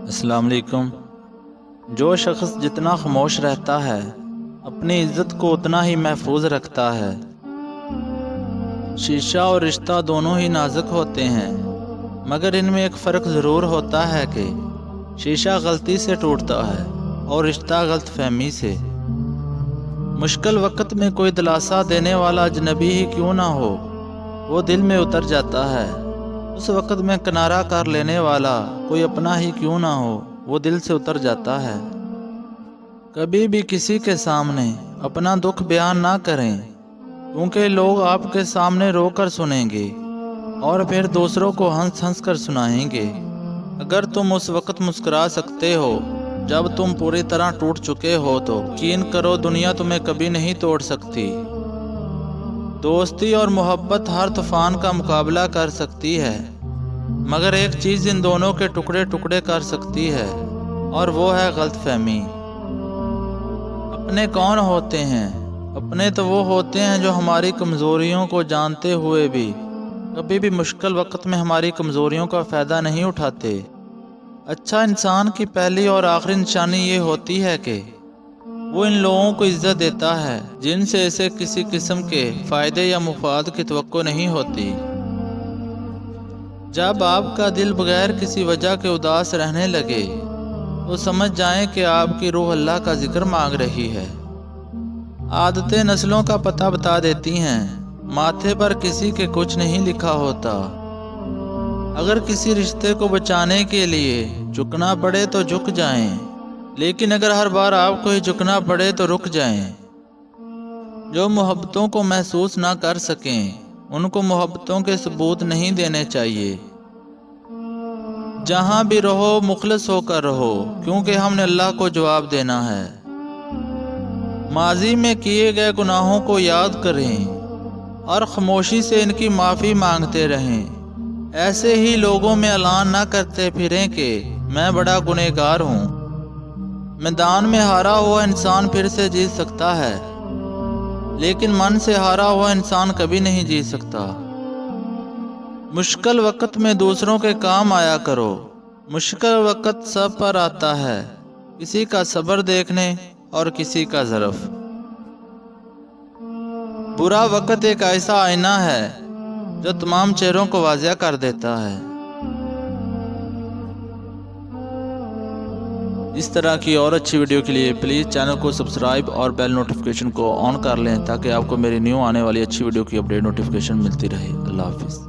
السلام علیکم۔ جو شخص جتنا خاموش رہتا ہے اپنی عزت کو اتنا ہی محفوظ رکھتا ہے۔ شیشہ اور رشتہ دونوں ہی نازک ہوتے ہیں، مگر ان میں ایک فرق ضرور ہوتا ہے کہ شیشہ غلطی سے ٹوٹتا ہے اور رشتہ غلط فہمی سے۔ مشکل وقت میں کوئی دلاسا دینے والا اجنبی ہی کیوں نہ ہو، وہ دل میں اتر جاتا ہے۔ اس وقت میں کنارہ کر لینے والا کوئی اپنا ہی کیوں نہ ہو، وہ دل سے اتر جاتا ہے۔ کبھی بھی کسی کے سامنے اپنا دکھ بیان نہ کریں، کیونکہ لوگ آپ کے سامنے رو کر سنیں گے اور پھر دوسروں کو ہنس ہنس کر سنائیں گے۔ اگر تم اس وقت مسکرا سکتے ہو جب تم پوری طرح ٹوٹ چکے ہو تو یقین کرو دنیا تمہیں کبھی نہیں توڑ سکتی۔ دوستی اور محبت ہر طوفان کا مقابلہ کر سکتی ہے، مگر ایک چیز ان دونوں کے ٹکڑے ٹکڑے کر سکتی ہے، اور وہ ہے غلط فہمی۔ اپنے کون ہوتے ہیں؟ اپنے تو وہ ہوتے ہیں جو ہماری کمزوریوں کو جانتے ہوئے بھی کبھی بھی مشکل وقت میں ہماری کمزوریوں کا فائدہ نہیں اٹھاتے۔ اچھا انسان کی پہلی اور آخری نشانی یہ ہوتی ہے کہ وہ ان لوگوں کو عزت دیتا ہے جن سے اسے کسی قسم کے فائدے یا مفاد کی توقع نہیں ہوتی۔ جب آپ کا دل بغیر کسی وجہ کے اداس رہنے لگے تو سمجھ جائیں کہ آپ کی روح اللہ کا ذکر مانگ رہی ہے۔ عادتیں نسلوں کا پتہ بتا دیتی ہیں، ماتھے پر کسی کے کچھ نہیں لکھا ہوتا۔ اگر کسی رشتے کو بچانے کے لیے جھکنا پڑے تو جھک جائیں، لیکن اگر ہر بار آپ کو ہی جھکنا پڑے تو رک جائیں۔ جو محبتوں کو محسوس نہ کر سکیں ان کو محبتوں کے ثبوت نہیں دینے چاہیے۔ جہاں بھی رہو مخلص ہو کر رہو، کیونکہ ہم نے اللہ کو جواب دینا ہے۔ ماضی میں کیے گئے گناہوں کو یاد کریں اور خاموشی سے ان کی معافی مانگتے رہیں۔ ایسے ہی لوگوں میں اعلان نہ کرتے پھریں کہ میں بڑا گنہگار ہوں۔ میدان میں ہارا ہوا انسان پھر سے جیت سکتا ہے، لیکن من سے ہارا ہوا انسان کبھی نہیں جیت سکتا۔ مشکل وقت میں دوسروں کے کام آیا کرو۔ مشکل وقت سب پر آتا ہے، کسی کا صبر دیکھنے اور کسی کا ظرف۔ برا وقت ایک ایسا آئینہ ہے جو تمام چہروں کو واضح کر دیتا ہے۔ اس طرح کی اور اچھی ویڈیو کے لیے پلیز چینل کو سبسکرائب اور بیل نوٹیفیکیشن کو آن کر لیں تاکہ آپ کو میری نیو آنے والی اچھی ویڈیو کی اپڈیٹ نوٹیفیکیشن ملتی رہے۔ اللہ حافظ۔